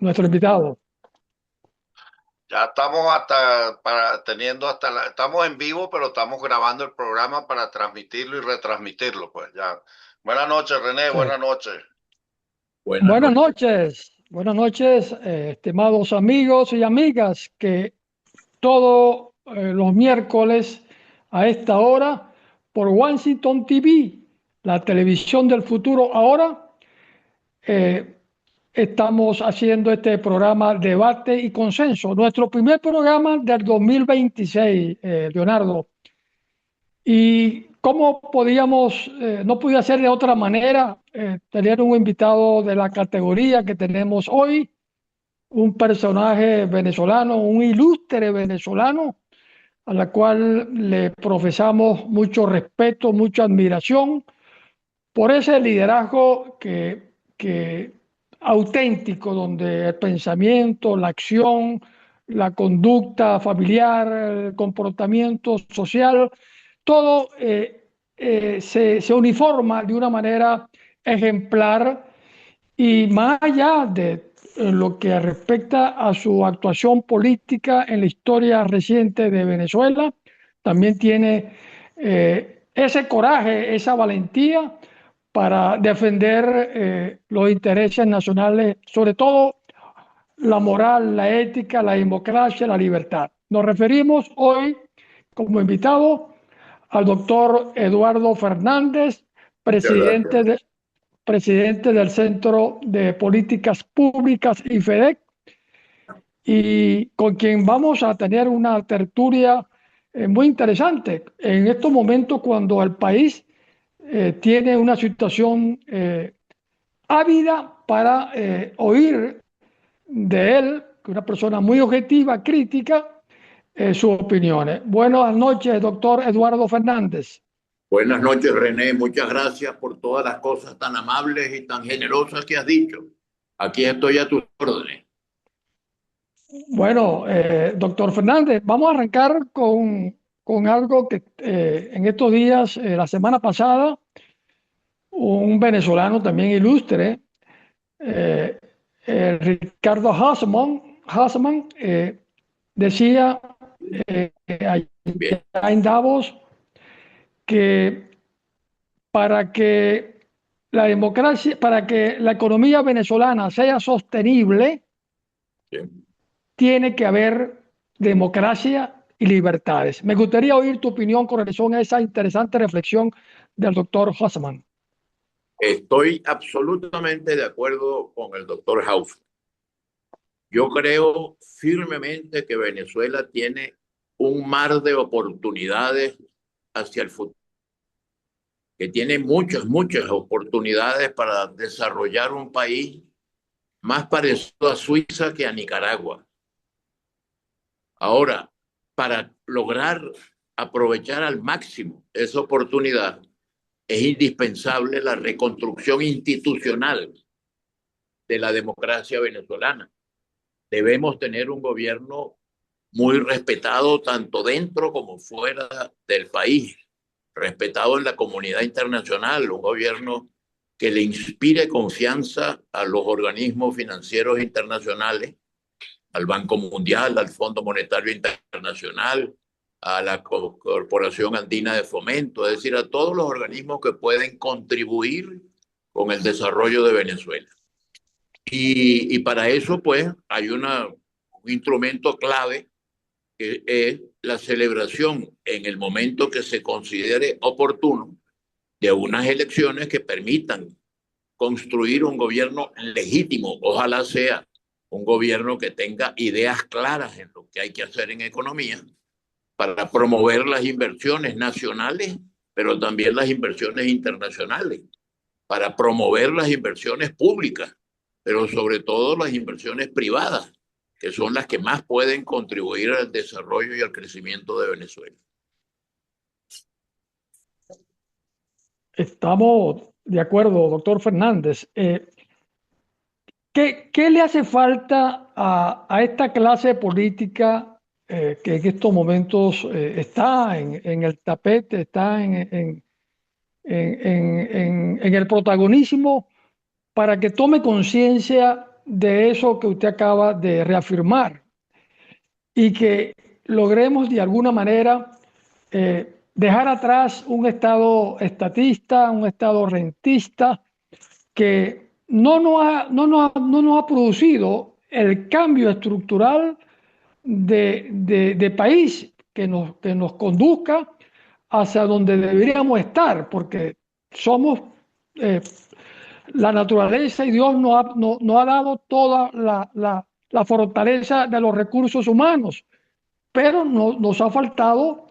nuestro invitado. Ya estamos estamos en vivo, pero estamos grabando el programa para transmitirlo y retransmitirlo, pues ya. Buenas noches, René, Sí. buenas noches. Buenas noches. Buenas noches, estimados amigos y amigas que todos los miércoles a esta hora por Washington TV, la televisión del futuro ahora, eh, estamos haciendo este programa Debate y Consenso, nuestro primer programa del 2026, Leonardo. ¿Y cómo podíamos, no podía ser de otra manera, tener un invitado de la categoría que tenemos hoy, un personaje venezolano, un ilustre venezolano, a la cual le profesamos mucho respeto, mucha admiración por ese liderazgo que auténtico, donde el pensamiento, la acción, la conducta familiar, el comportamiento social, todo se uniforma de una manera ejemplar y más allá de lo que respecta a su actuación política en la historia reciente de Venezuela, también tiene ese coraje, esa valentía para defender los intereses nacionales, sobre todo la moral, la ética, la democracia, la libertad. Nos referimos hoy como invitado al doctor Eduardo Fernández, Muchas presidente, gracias. presidente del Centro de Políticas Públicas y FEDEC, y con quien vamos a tener una tertulia muy interesante en estos momentos cuando el país tiene una situación ávida para oír de él, que es una persona muy objetiva, crítica, sus opiniones. Buenas noches, doctor Eduardo Fernández. Buenas noches, René. Muchas gracias por todas las cosas tan amables y tan generosas que has dicho. Aquí estoy a tus órdenes. Bueno, doctor Fernández, vamos a arrancar con algo que en estos días, la semana pasada, un venezolano también ilustre, eh, Ricardo Hassman, decía allá Bien, en Davos que para que la democracia, para que la economía venezolana sea sostenible, bien. tiene que haber democracia y libertades. Me gustaría oír tu opinión con relación a esa interesante reflexión del doctor Hassman. Estoy absolutamente de acuerdo con el doctor House. Yo creo firmemente que Venezuela tiene un mar de oportunidades hacia el futuro, que tiene muchas oportunidades para desarrollar un país más parecido a Suiza que a Nicaragua. Ahora, para lograr aprovechar al máximo esa oportunidad, es indispensable la reconstrucción institucional de la democracia venezolana. Debemos tener un gobierno muy respetado tanto dentro como fuera del país, respetado en la comunidad internacional, un gobierno que le inspire confianza a los organismos financieros internacionales, al Banco Mundial, al Fondo Monetario Internacional, a la Corporación Andina de Fomento, es decir, a todos los organismos que pueden contribuir con el desarrollo de Venezuela. Y para eso, pues, hay un instrumento clave que es la celebración en el momento que se considere oportuno de unas elecciones que permitan construir un gobierno legítimo, ojalá sea un gobierno que tenga ideas claras en lo que hay que hacer en economía para promover las inversiones nacionales, pero también las inversiones internacionales, para promover las inversiones públicas, pero sobre todo las inversiones privadas, que son las que más pueden contribuir al desarrollo y al crecimiento de Venezuela. Estamos de acuerdo, doctor Fernández. ¿Qué le hace falta a esta clase política que en estos momentos está en el tapete, está en el protagonismo para que tome conciencia de eso que usted acaba de reafirmar y que logremos de alguna manera dejar atrás un Estado estatista, un Estado rentista que no nos ha producido el cambio estructural de país que nos conduzca hacia donde deberíamos estar, porque somos la naturaleza y Dios nos ha dado toda la fortaleza de los recursos humanos, pero nos ha faltado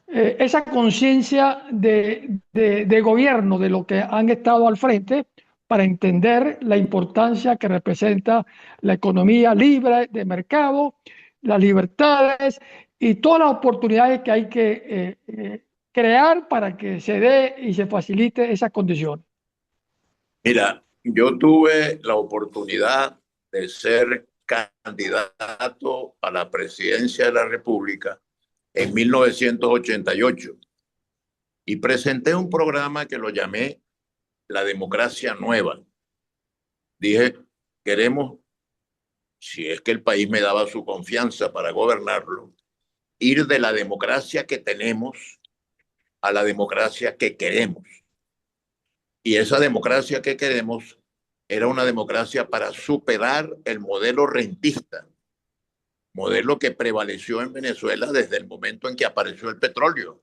esa conciencia de gobierno de lo que han estado al frente para entender la importancia que representa la economía libre de mercado, las libertades y todas las oportunidades que hay que crear para que se dé y se facilite esas condiciones. Mira, yo tuve la oportunidad de ser candidato a la presidencia de la República en 1988 y presenté un programa que lo llamé La Democracia Nueva. Dije, queremos, si es que el país me daba su confianza para gobernarlo, ir de la democracia que tenemos a la democracia que queremos. Y esa democracia que queremos era una democracia para superar el modelo rentista, modelo que prevaleció en Venezuela desde el momento en que apareció el petróleo.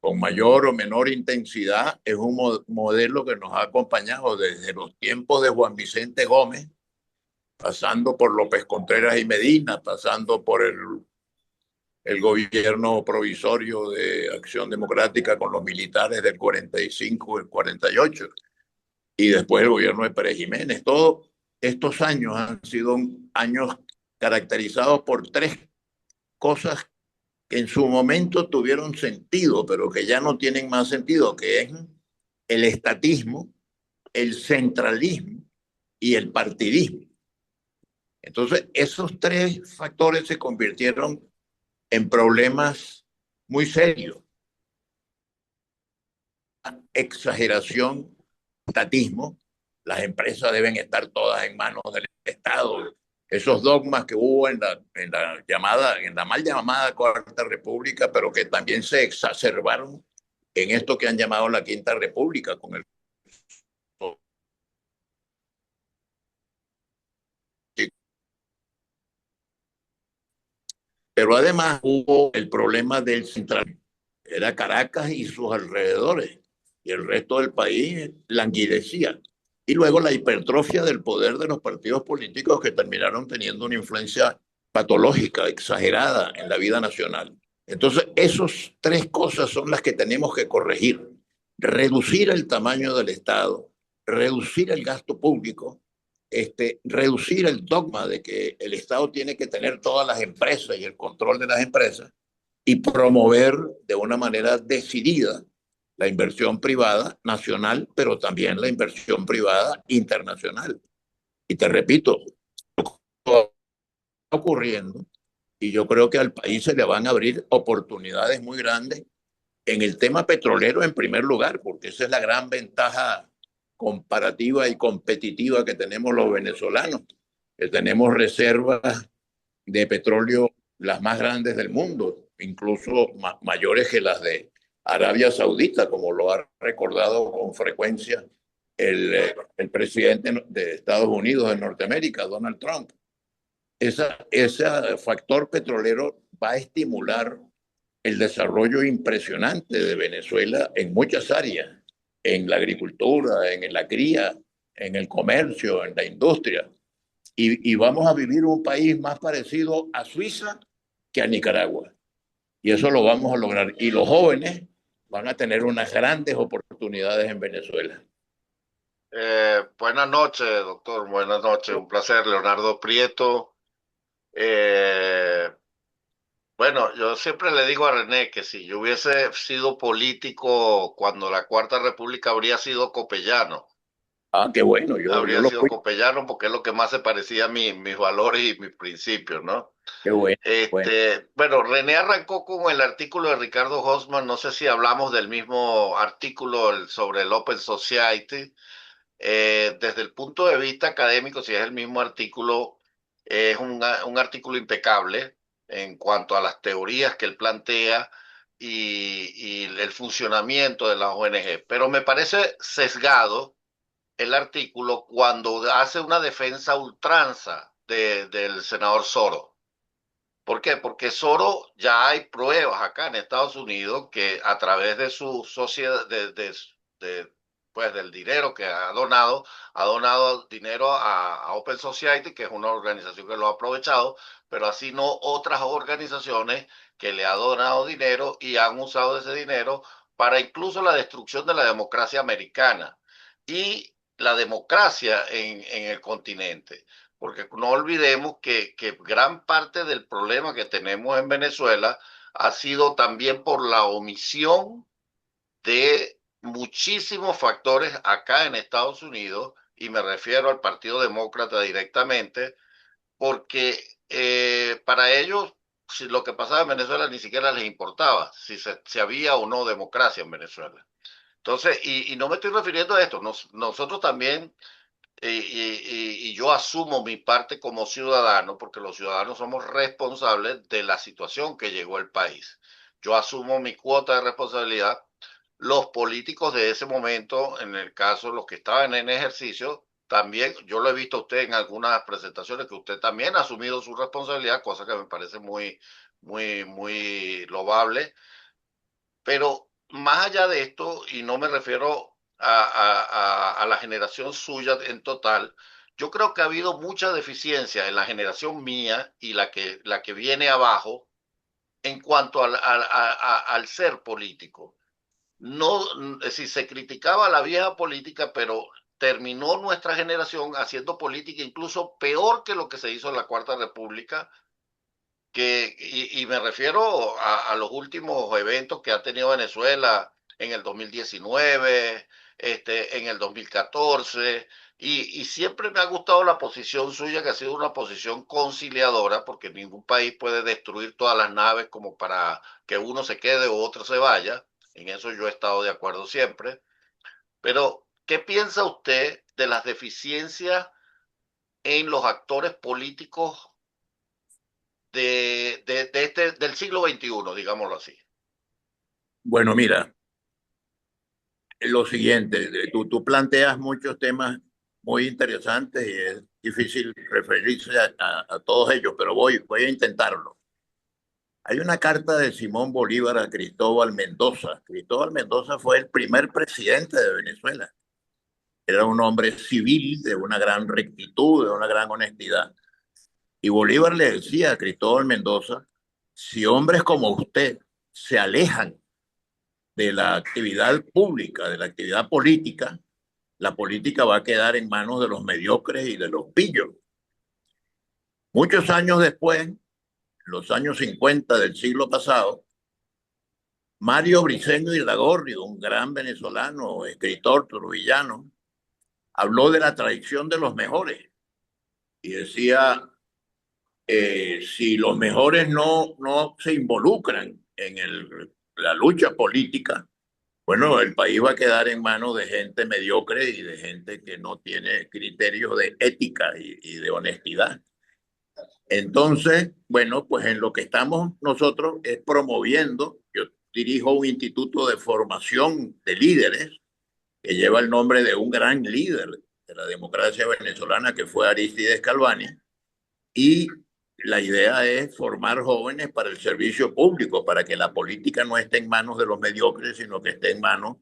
Con mayor o menor intensidad, es un modelo que nos ha acompañado desde los tiempos de Juan Vicente Gómez, pasando por López Contreras y Medina, pasando por el gobierno provisorio de Acción Democrática con los militares del 45 y el 48, y después el gobierno de Pérez Jiménez. Todos estos años han sido años caracterizados por tres cosas que en su momento tuvieron sentido, pero que ya no tienen más sentido, que es el estatismo, el centralismo y el partidismo. Entonces, esos tres factores se convirtieron en problemas muy serios. Exageración, estatismo, las empresas deben estar todas en manos del Estado. Esos dogmas que hubo en la mal llamada Cuarta República, pero que también se exacerbaron en esto que han llamado la Quinta República, con el pero además hubo el problema del centralismo. Era Caracas y sus alrededores, y el resto del país languidecía. Y luego la hipertrofia del poder de los partidos políticos que terminaron teniendo una influencia patológica, exagerada en la vida nacional. Entonces, esas tres cosas son las que tenemos que corregir. Reducir el tamaño del Estado, reducir el gasto público, reducir el dogma de que el Estado tiene que tener todas las empresas y el control de las empresas, y promover de una manera decidida la inversión privada nacional, pero también la inversión privada internacional. Y te repito, está ocurriendo, y yo creo que al país se le van a abrir oportunidades muy grandes en el tema petrolero en primer lugar, porque esa es la gran ventaja comparativa y competitiva que tenemos los venezolanos, que tenemos reservas de petróleo las más grandes del mundo, incluso mayores que las de Arabia Saudita, como lo ha recordado con frecuencia el presidente de Estados Unidos de Norteamérica, Donald Trump. Ese factor petrolero va a estimular el desarrollo impresionante de Venezuela en muchas áreas, en la agricultura, en la cría, en el comercio, en la industria. Y vamos a vivir un país más parecido a Suiza que a Nicaragua. Y eso lo vamos a lograr. Y los jóvenes van a tener unas grandes oportunidades en Venezuela. Buenas noches, doctor. Buenas noches. Un placer, Leonardo Prieto. Bueno, yo siempre le digo a René que si yo hubiese sido político cuando la Cuarta República, habría sido copellano. Ah, qué bueno. Habría sido copellano porque es lo que más se parecía a mis valores y mis principios, ¿no? Qué bueno. Bueno, René arrancó con el artículo de Ricardo Hosman. No sé si hablamos del mismo artículo sobre el Open Society, Desde el punto de vista académico, si es el mismo artículo, es un artículo impecable en cuanto a las teorías que él plantea y el funcionamiento de las ONG, pero me parece sesgado el artículo cuando hace una defensa a ultranza del senador Soro. ¿Por qué? Porque Soro ya hay pruebas acá en Estados Unidos que a través de su sociedad, de, pues del dinero que ha donado dinero a Open Society, que es una organización que lo ha aprovechado, pero así no otras organizaciones que le ha donado dinero y han usado ese dinero para incluso la destrucción de la democracia americana y la democracia en el continente. Porque no olvidemos que gran parte del problema que tenemos en Venezuela ha sido también por la omisión de muchísimos factores acá en Estados Unidos, y me refiero al Partido Demócrata directamente, porque para ellos si lo que pasaba en Venezuela ni siquiera les importaba, si había o no democracia en Venezuela. Entonces, y no me estoy refiriendo a esto, nosotros también y yo asumo mi parte como ciudadano, porque los ciudadanos somos responsables de la situación que llegó el país. Yo asumo mi cuota de responsabilidad. Los políticos de ese momento, en el caso los que estaban en ejercicio, también, yo lo he visto a usted en algunas presentaciones, que usted también ha asumido su responsabilidad, cosa que me parece muy loable. Pero más allá de esto, y no me refiero a la generación suya en total, yo creo que ha habido mucha deficiencia en la generación mía y la que viene abajo en cuanto al ser político. No, si se criticaba la vieja política, pero terminó nuestra generación haciendo política incluso peor que lo que se hizo en la Cuarta República, y me refiero a los últimos eventos que ha tenido Venezuela en el 2019, en el 2014, y siempre me ha gustado la posición suya, que ha sido una posición conciliadora, porque ningún país puede destruir todas las naves como para que uno se quede o otro se vaya. En eso yo he estado de acuerdo siempre. Pero, ¿qué piensa usted de las deficiencias en los actores políticos del siglo XXI, digámoslo así? Bueno, mira, lo siguiente, tú planteas muchos temas muy interesantes y es difícil referirse a todos ellos, pero voy a intentarlo. Hay una carta de Simón Bolívar a Cristóbal Mendoza. Cristóbal Mendoza fue el primer presidente de Venezuela. Era un hombre civil de una gran rectitud, de una gran honestidad. Y Bolívar le decía a Cristóbal Mendoza, si hombres como usted se alejan de la actividad pública, de la actividad política, la política va a quedar en manos de los mediocres y de los pillos. Muchos años después, los años 50 del siglo pasado, Mario Briceño Iragorri, un gran venezolano, escritor trujillano, habló de la traición de los mejores y decía, si los mejores no se involucran en la lucha política, bueno, el país va a quedar en manos de gente mediocre y de gente que no tiene criterios de ética y de honestidad. Entonces, bueno, pues en lo que estamos nosotros es promoviendo, yo dirijo un instituto de formación de líderes que lleva el nombre de un gran líder de la democracia venezolana que fue Aristides Calvani, y la idea es formar jóvenes para el servicio público, para que la política no esté en manos de los mediocres, sino que esté en manos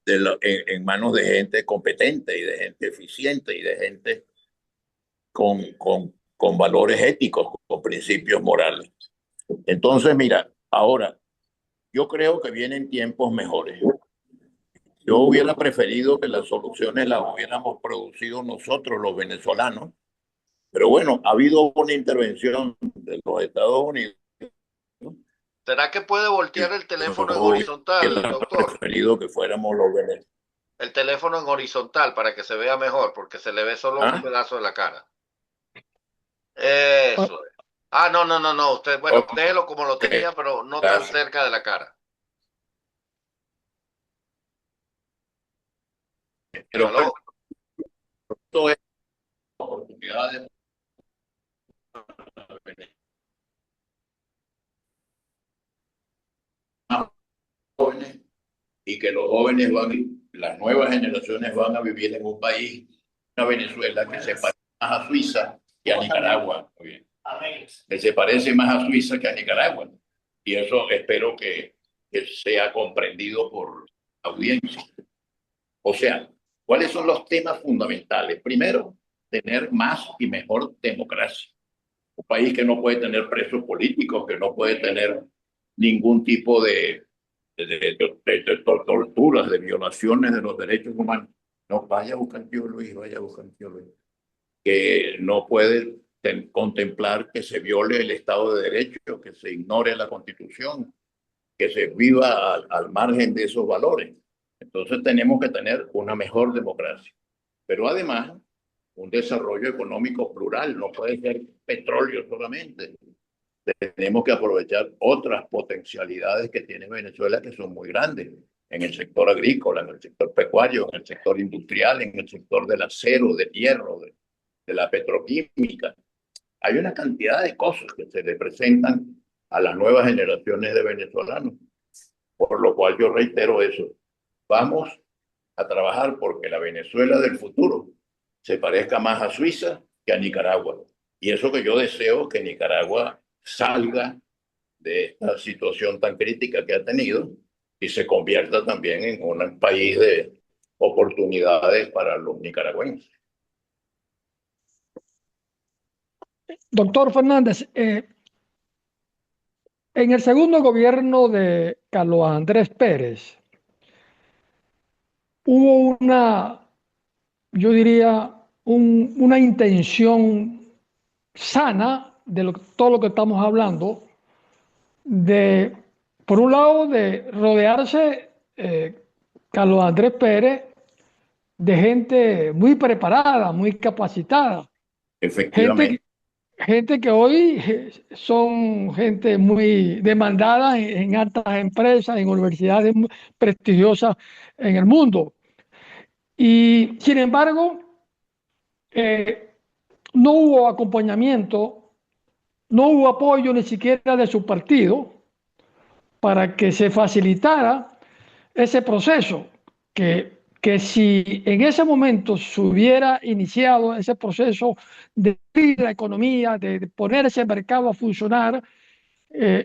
en manos de gente competente y de gente eficiente y de gente con valores éticos, con principios morales. Entonces, mira, ahora, yo creo que vienen tiempos mejores. Yo hubiera preferido que las soluciones las hubiéramos producido nosotros, los venezolanos, pero bueno, ha habido una intervención de los Estados Unidos. ¿Será que puede voltear el teléfono en Yo horizontal, hubiera doctor? preferido que fuéramos los venezolanos. El teléfono en horizontal para que se vea mejor, porque se le ve solo un ¿Ah? pedazo de la cara. Ah, Eso es. Ah, no. Usted, bueno, Ok, déjelo como lo tenía, pero no tan gracias. cerca de la cara. Pero ¿Aló? esto es oportunidades más jóvenes y que los jóvenes las nuevas generaciones van a vivir en un país, una Venezuela que se parece más a Suiza que a Nicaragua. Muy bien. Que se parece más a Suiza que a Nicaragua. Y eso espero que sea comprendido por la audiencia. O sea, ¿cuáles son los temas fundamentales? Primero, tener más y mejor democracia. Un país que no puede tener presos políticos, que no puede tener ningún tipo de torturas, de violaciones de los derechos humanos. No, vaya a buscar tío Luis, vaya a buscar tío Luis. Que no puede contemplar que se viole el Estado de Derecho, que se ignore la Constitución, que se viva al margen de esos valores. Entonces tenemos que tener una mejor democracia. Pero además, un desarrollo económico plural, no puede ser petróleo solamente. Tenemos que aprovechar otras potencialidades que tiene Venezuela que son muy grandes en el sector agrícola, en el sector pecuario, en el sector industrial, en el sector del acero, del hierro, de la petroquímica. Hay una cantidad de cosas que se le presentan a las nuevas generaciones de venezolanos, por lo cual yo reitero eso. Vamos a trabajar porque la Venezuela del futuro se parezca más a Suiza que a Nicaragua. Y eso que yo deseo que Nicaragua salga de esta situación tan crítica que ha tenido y se convierta también en un país de oportunidades para los nicaragüenses. Doctor Fernández, en el segundo gobierno de Carlos Andrés Pérez hubo yo diría, una intención sana de todo lo que estamos hablando, de, por un lado, de rodearse Carlos Andrés Pérez de gente muy preparada, muy capacitada, gente, Efectivamente. gente que hoy son gente muy demandada en altas empresas, en universidades prestigiosas en el mundo. Y sin embargo, eh, no hubo acompañamiento, no hubo apoyo ni siquiera de su partido para que se facilitara ese proceso, que si en ese momento se hubiera iniciado ese proceso de abrir la economía, de poner ese mercado a funcionar,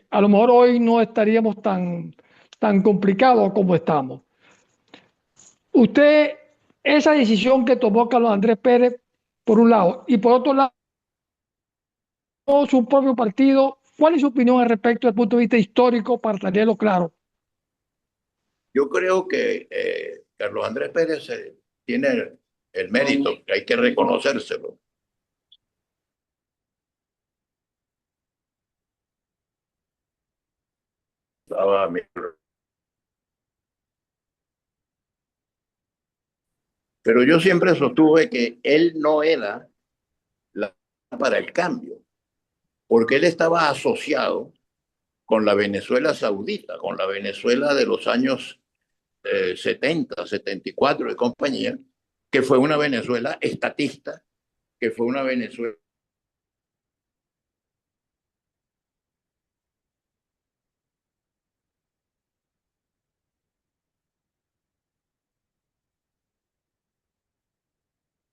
a lo mejor hoy no estaríamos tan complicados como estamos. Usted, esa decisión que tomó Carlos Andrés Pérez, por un lado, y por otro lado, su propio partido, ¿cuál es su opinión al respecto desde el punto de vista histórico para tenerlo claro? Yo creo que Carlos Andrés Pérez tiene el mérito, que hay que reconocérselo. Pero yo siempre sostuve que él no era la para el cambio, porque él estaba asociado con la Venezuela saudita, con la Venezuela de los años 70, 74 y compañía, que fue una Venezuela estatista, que fue una Venezuela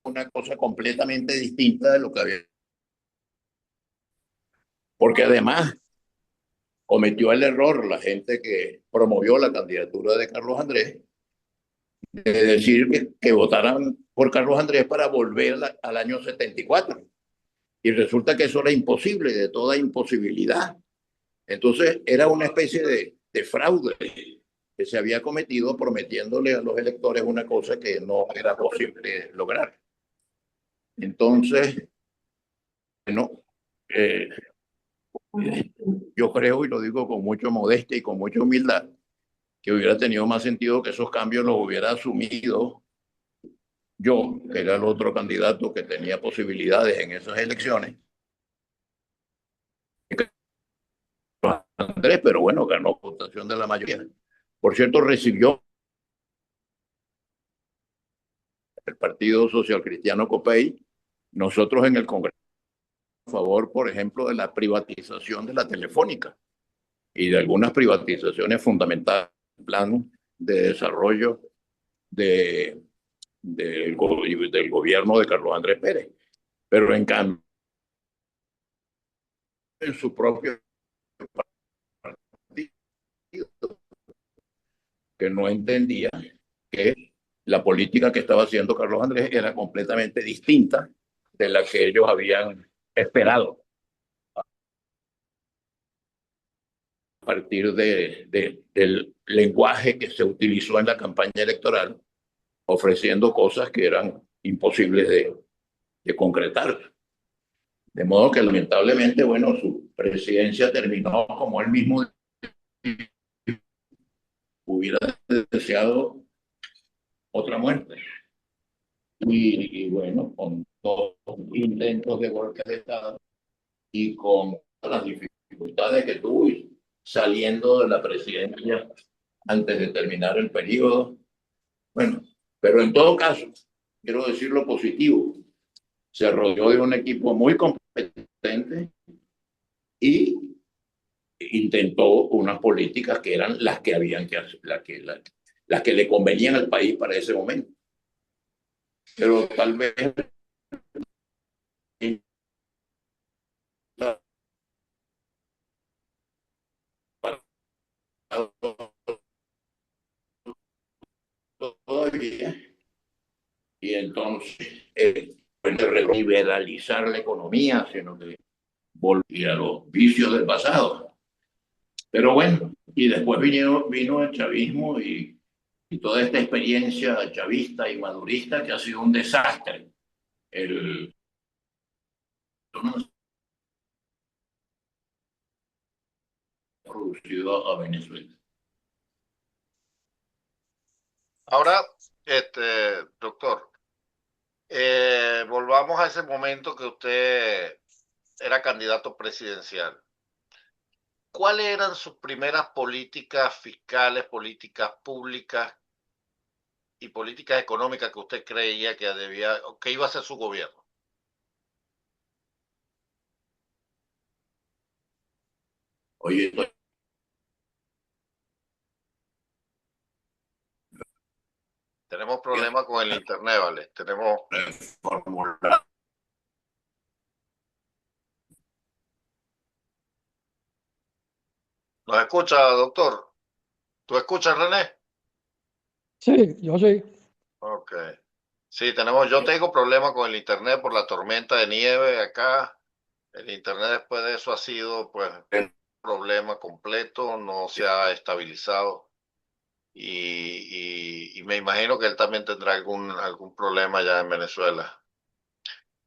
una cosa completamente distinta de lo que había. Porque además cometió el error la gente que promovió la candidatura de Carlos Andrés, de decir que votaran por Carlos Andrés para volver al año 74. Y resulta que eso era imposible, de toda imposibilidad. Entonces era una especie de fraude que se había cometido prometiéndole a los electores una cosa que no era posible lograr. Entonces, no, eh, yo creo, y lo digo con mucha modestia y con mucha humildad, que hubiera tenido más sentido que esos cambios los hubiera asumido yo, que era el otro candidato que tenía posibilidades en esas elecciones. Andrés, pero bueno, ganó votación de la mayoría. Por cierto, recibió el Partido Social Cristiano COPEI, nosotros en el Congreso a favor, por ejemplo, de la privatización de la telefónica y de algunas privatizaciones fundamentales del plan de desarrollo de, del gobierno de Carlos Andrés Pérez. Pero en cambio, en su propio partido, que no entendía que la política que estaba haciendo Carlos Andrés era completamente distinta de la que ellos habían esperado a partir del lenguaje que se utilizó en la campaña electoral, ofreciendo cosas que eran imposibles de concretar. De modo que lamentablemente, bueno, su presidencia terminó como él mismo hubiera deseado otra muerte. Y bueno, con todos los intentos de golpe de Estado y con las dificultades que tuvo saliendo de la presidencia antes de terminar el periodo. Bueno, pero en todo caso, quiero decir lo positivo. Se rodeó de un equipo muy competente y intentó unas políticas que eran las que habían que hacer, las que le convenían al país para ese momento. Pero tal vez todavía, y entonces liberalizar la economía, sino que volvía a los vicios del pasado. Pero bueno, y después vino el chavismo y toda esta experiencia chavista y madurista que ha sido un desastre. El producido a Venezuela. Ahora, doctor, volvamos a ese momento que usted era candidato presidencial. ¿Cuáles eran sus primeras políticas fiscales, políticas públicas y políticas económicas que usted creía que iba a ser su gobierno? Oye, Tenemos problemas con el internet, ¿vale? Tenemos... reformular. ¿Nos escucha, doctor? ¿Tú escuchas, René? Sí, yo sí. Ok. Sí, yo tengo problemas con el internet por la tormenta de nieve acá. El internet después de eso ha sido, pues, un problema completo, no se ha estabilizado. Y me imagino que él también tendrá algún problema allá en Venezuela.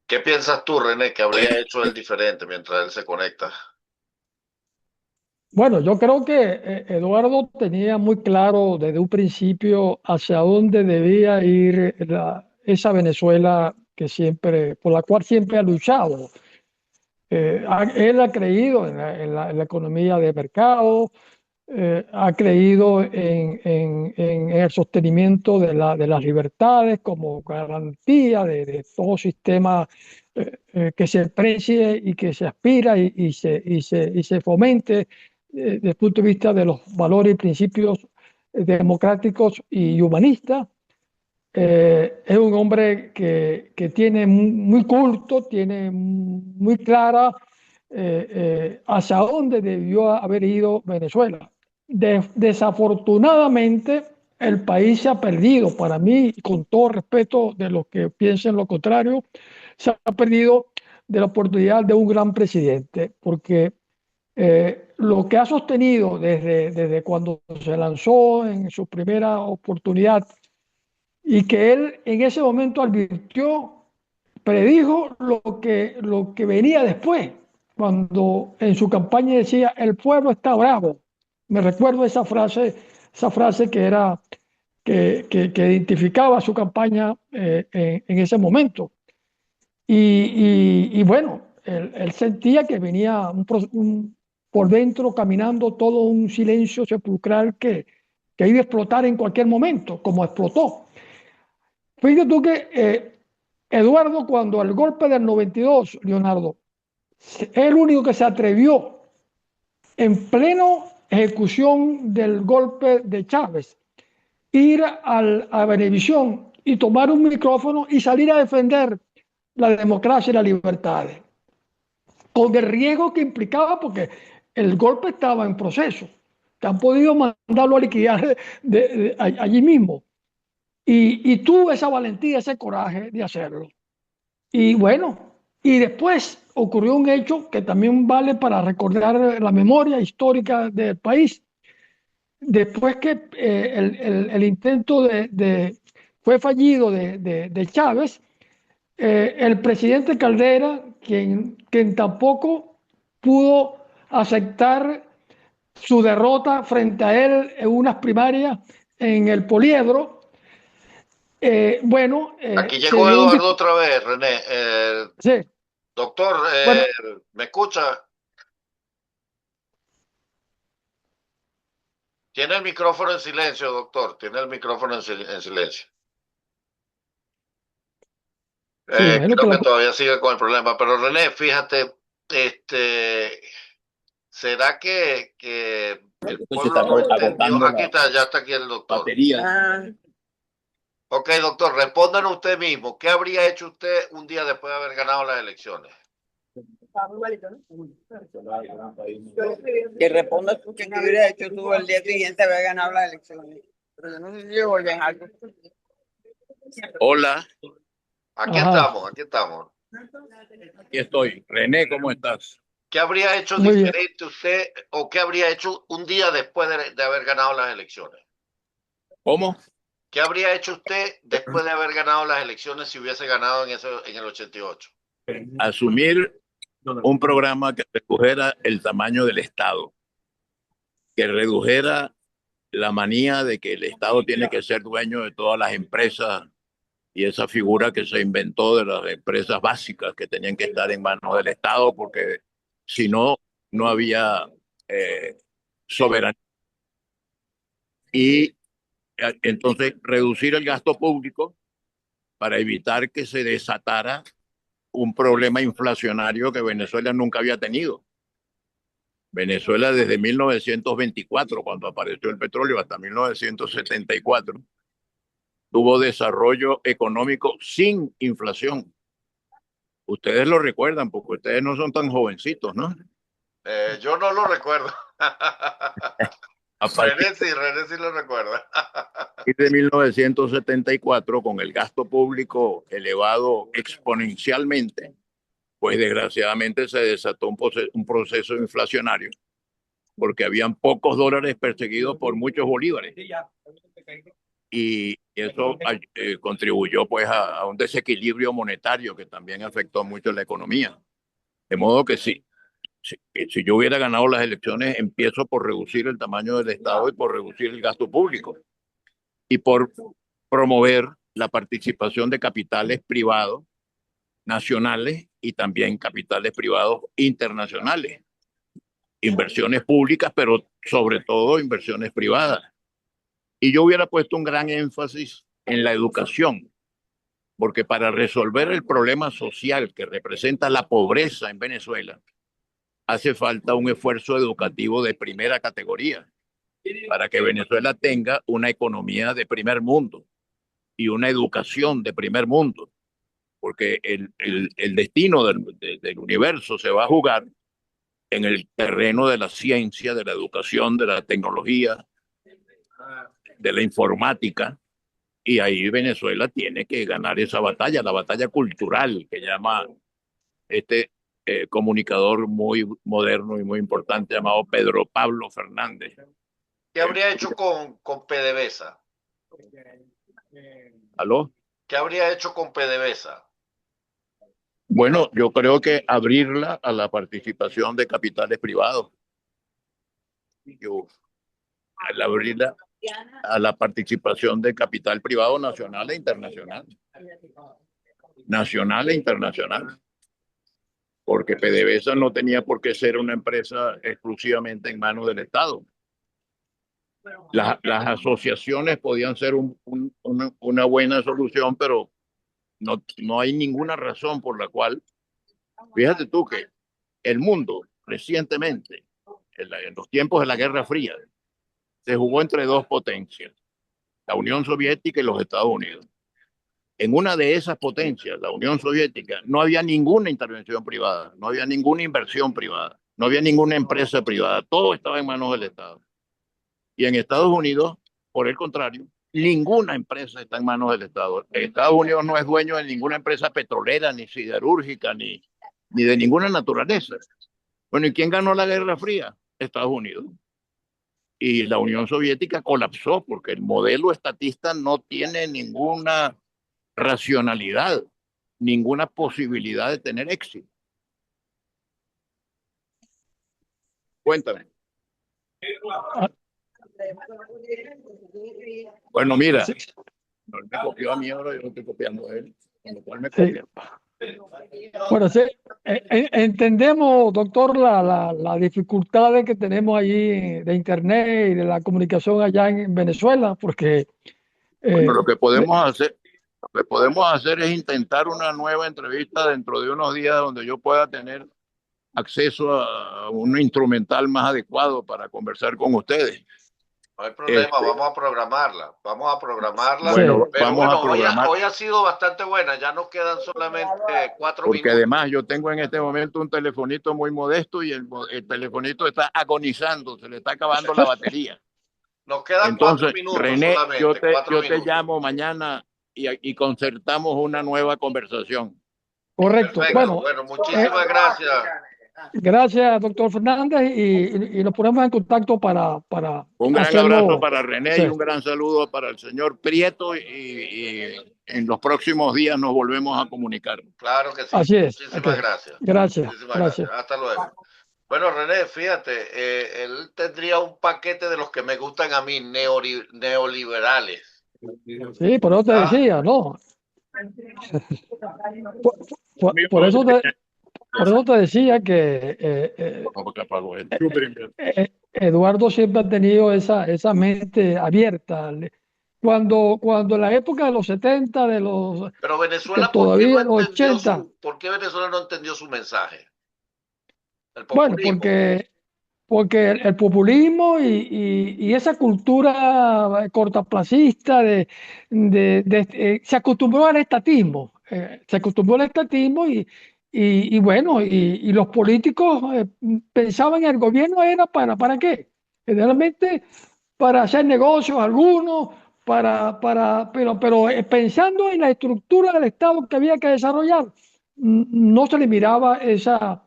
¿Qué piensas tú, René, que habría hecho él diferente mientras él se conecta? Bueno, yo creo que Eduardo tenía muy claro desde un principio hacia dónde debía ir esa Venezuela por la cual siempre ha luchado. Él ha creído en la economía de mercado, ha creído en el sostenimiento de las libertades como garantía de todo sistema que se precie y que se aspira y se fomente desde el punto de vista de los valores y principios democráticos y humanistas. Es un hombre que tiene muy culto, tiene muy clara hacia dónde debió haber ido Venezuela. Desafortunadamente, el país se ha perdido, para mí, con todo respeto de los que piensen lo contrario, se ha perdido de la oportunidad de un gran presidente, porque lo que ha sostenido desde cuando se lanzó en su primera oportunidad y que él en ese momento advirtió, predijo lo que venía después, cuando en su campaña decía, el pueblo está bravo. Me recuerdo esa frase que identificaba su campaña en ese momento. Y bueno, él sentía que venía por dentro caminando todo un silencio sepulcral que iba a explotar en cualquier momento, como explotó. Fíjate tú que Eduardo, cuando el golpe del 92, Leonardo, es el único que se atrevió en pleno ejecución del golpe de Chávez, ir a Venevisión y tomar un micrófono y salir a defender la democracia y las libertades, con el riesgo que implicaba, porque el golpe estaba en proceso, que han podido mandarlo a liquidar allí mismo. Y tuvo esa valentía, ese coraje de hacerlo. Y bueno, y después ocurrió un hecho que también vale para recordar la memoria histórica del país. Después que el intento fue fallido de Chávez, el presidente Caldera, quien tampoco pudo aceptar su derrota frente a él en unas primarias en el Poliedro, bueno, Aquí se llegó dio un... Eduardo otra vez, René. Sí, Doctor, bueno, ¿me escucha? Tiene el micrófono en silencio, doctor. Tiene el micrófono en silencio. sí, imagino que Creo que la... todavía sigue con el problema. Pero René, fíjate, ¿será que el Esto se está pueblo no entendió? agotando Aquí la está, ya está aquí el doctor. batería. Ok, doctor, respóndanos usted mismo. ¿Qué habría hecho usted un día después de haber ganado las elecciones? Que responda tú que hubiera hecho tú el día siguiente haber ganado las elecciones. Pero yo no sé si yo volví en algo. Hola, Aquí Ajá, estamos, aquí estamos. aquí estoy. René, ¿cómo estás? ¿Qué habría hecho muy bien. diferente usted o qué habría hecho un día después de haber ganado las elecciones? ¿Cómo? ¿Qué habría hecho usted después de haber ganado las elecciones si hubiese ganado en el 88? Asumir un programa que redujera el tamaño del Estado, que redujera la manía de que el Estado tiene que ser dueño de todas las empresas y esa figura que se inventó de las empresas básicas que tenían que estar en manos del Estado porque si no, no había soberanía. Y entonces reducir el gasto público para evitar que se desatara un problema inflacionario que Venezuela nunca había tenido. Venezuela desde 1924, cuando apareció el petróleo, hasta 1974, tuvo desarrollo económico sin inflación. Ustedes lo recuerdan porque ustedes no son tan jovencitos, ¿no? Yo no lo recuerdo. A partir René sí lo recuerda. de 1974, con el gasto público elevado exponencialmente, pues desgraciadamente se desató un proceso inflacionario porque habían pocos dólares perseguidos por muchos bolívares. Y eso contribuyó pues a un desequilibrio monetario que también afectó mucho la economía. De modo que sí, si yo hubiera ganado las elecciones, empiezo por reducir el tamaño del Estado y por reducir el gasto público y por promover la participación de capitales privados nacionales y también capitales privados internacionales, inversiones públicas, pero sobre todo inversiones privadas. Y yo hubiera puesto un gran énfasis en la educación, porque para resolver el problema social que representa la pobreza en Venezuela, hace falta un esfuerzo educativo de primera categoría para que Venezuela tenga una economía de primer mundo y una educación de primer mundo, porque el destino del universo se va a jugar en el terreno de la ciencia, de la educación, de la tecnología, de la informática, y ahí Venezuela tiene que ganar esa batalla, la batalla cultural que llama este comunicador muy moderno y muy importante llamado Pedro Pablo Fernández. ¿Qué habría hecho con PDVSA? ¿Aló? ¿Qué habría hecho con PDVSA? Bueno, yo creo que abrirla a la participación de capitales privados. Yo, al abrirla a la participación de capital privado nacional e internacional. Nacional e internacional. Porque PDVSA no tenía por qué ser una empresa exclusivamente en manos del Estado. Las asociaciones podían ser una buena solución, pero no hay ninguna razón por la cual, fíjate tú que el mundo recientemente, en los tiempos de la Guerra Fría, se jugó entre dos potencias, la Unión Soviética y los Estados Unidos. En una de esas potencias, la Unión Soviética, no había ninguna intervención privada, no había ninguna inversión privada, no había ninguna empresa privada, todo estaba en manos del Estado. Y en Estados Unidos, por el contrario, ninguna empresa está en manos del Estado. Estados Unidos no es dueño de ninguna empresa petrolera, ni siderúrgica, ni de ninguna naturaleza. Bueno, ¿y quién ganó la Guerra Fría? Estados Unidos. Y la Unión Soviética colapsó porque el modelo estatista no tiene ninguna racionalidad, ninguna posibilidad de tener éxito. Cuéntame. Bueno, mira, Sí. no me copió a mí, ahora yo lo estoy copiando a él, con lo cual me Sí. copia. Bueno, sí, entendemos, doctor, las dificultades que tenemos allí de Internet y de la comunicación allá en Venezuela, porque Bueno, eh, lo que podemos hacer es intentar una nueva entrevista dentro de unos días donde yo pueda tener acceso a un instrumental más adecuado para conversar con ustedes. No hay problema, vamos a programarla. Bueno, sí. Pero vamos bueno, a programar. hoy ha sido bastante buena, ya nos quedan solamente 4 Porque minutos. además yo tengo en este momento un telefonito muy modesto y el telefonito está agonizando, se le está acabando la batería. Nos quedan Entonces, 4 minutos René, solamente, yo te llamo mañana y concertamos una nueva conversación. Correcto. Perfecto, Bueno, bueno, muchísimas gracias. gracias, doctor Fernández, y nos ponemos en contacto para Un gran hacerlo. abrazo para René Sí. y un gran saludo para el señor Prieto y en los próximos días nos volvemos a comunicar. Claro que sí. Así es. Muchísimas Ok. gracias. Gracias. Muchísimas Gracias. gracias. Hasta luego. Bueno, René, fíjate, él tendría un paquete de los que me gustan a mí, neoliberales. Sí, por eso te decía, ¿no? Por eso te decía que Eduardo siempre ha tenido esa mente abierta. Cuando en la época de los 70, Pero que Venezuela, todavía los 80, ¿por qué Venezuela no entendió su mensaje? El bueno, populismo. porque el populismo y esa cultura cortoplacista se acostumbró al estatismo, y bueno, y los políticos pensaban en el gobierno era ¿para qué? Generalmente para hacer negocios algunos, pero pensando en la estructura del Estado que había que desarrollar, no se le miraba esa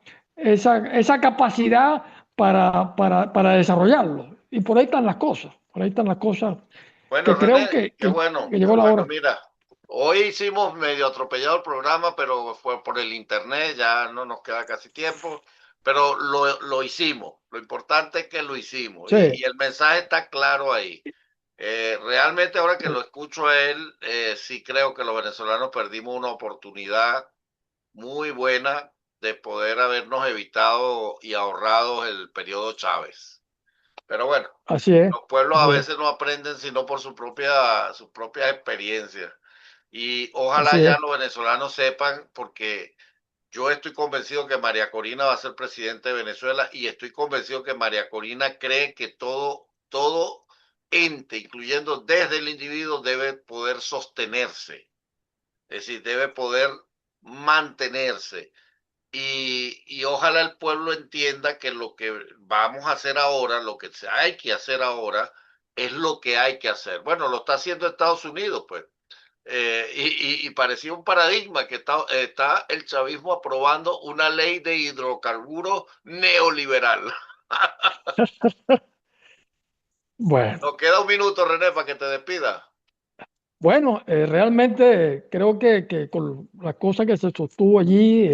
capacidad para desarrollarlo. Y por ahí están las cosas, Bueno, que creo René, que, qué que, bueno, que qué llegó la bueno. hora. Mira, hoy hicimos medio atropellado el programa, pero fue por el internet, ya no nos queda casi tiempo, pero lo hicimos. Lo importante es que lo hicimos y Sí, el mensaje está claro ahí. Realmente ahora que lo escucho a él, sí creo que los venezolanos perdimos una oportunidad muy buena de poder habernos evitado y ahorrado el periodo Chávez. Pero bueno, así es, los pueblos a así es, veces no aprenden sino por sus propias experiencias. Y ojalá así ya es. los venezolanos sepan, porque yo estoy convencido que María Corina va a ser presidente de Venezuela y estoy convencido que María Corina cree que todo ente, incluyendo desde el individuo, debe poder sostenerse, es decir, debe poder mantenerse. Y ojalá el pueblo entienda que lo que vamos a hacer ahora, lo que hay que hacer ahora, es lo que hay que hacer. Bueno, lo está haciendo Estados Unidos, pues. Y parecía un paradigma que está el chavismo aprobando una ley de hidrocarburos neoliberal. Bueno. Nos queda un minuto, René, para que te despidas. Bueno, realmente creo que con la cosa que se sostuvo allí,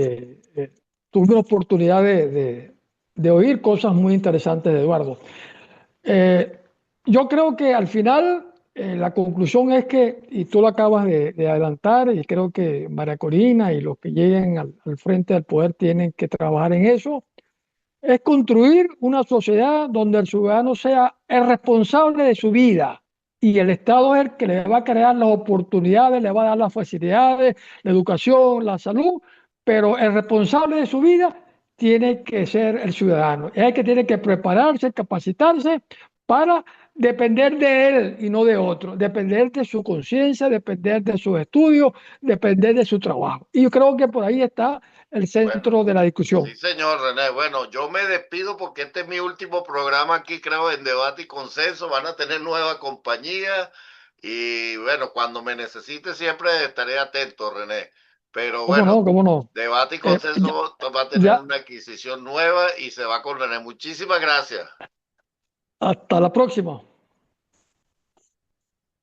tuve la oportunidad de oír cosas muy interesantes de Eduardo. Eh, yo creo que al final la conclusión es que, y tú lo acabas de adelantar, y creo que María Corina y los que lleguen al frente del poder tienen que trabajar en eso, es construir una sociedad donde el ciudadano sea el responsable de su vida y el Estado es el que le va a crear las oportunidades, le va a dar las facilidades, la educación, la salud, pero el responsable de su vida tiene que ser el ciudadano. Es el que tiene que prepararse, capacitarse para depender de él y no de otro, depender de su conciencia, depender de sus estudios, depender de su trabajo. Y yo creo que por ahí está el Bueno, centro de la discusión. sí, señor René. Bueno, yo me despido porque este es mi último programa aquí, creo, en Debate y Consenso. Van a tener nueva compañía y bueno, cuando me necesite siempre estaré atento, René. Pero ¿Cómo bueno, no? ¿Cómo no? Debate y Ya, Consenso va a tener ya, una adquisición nueva y se va con René. Muchísimas gracias. hasta la próxima.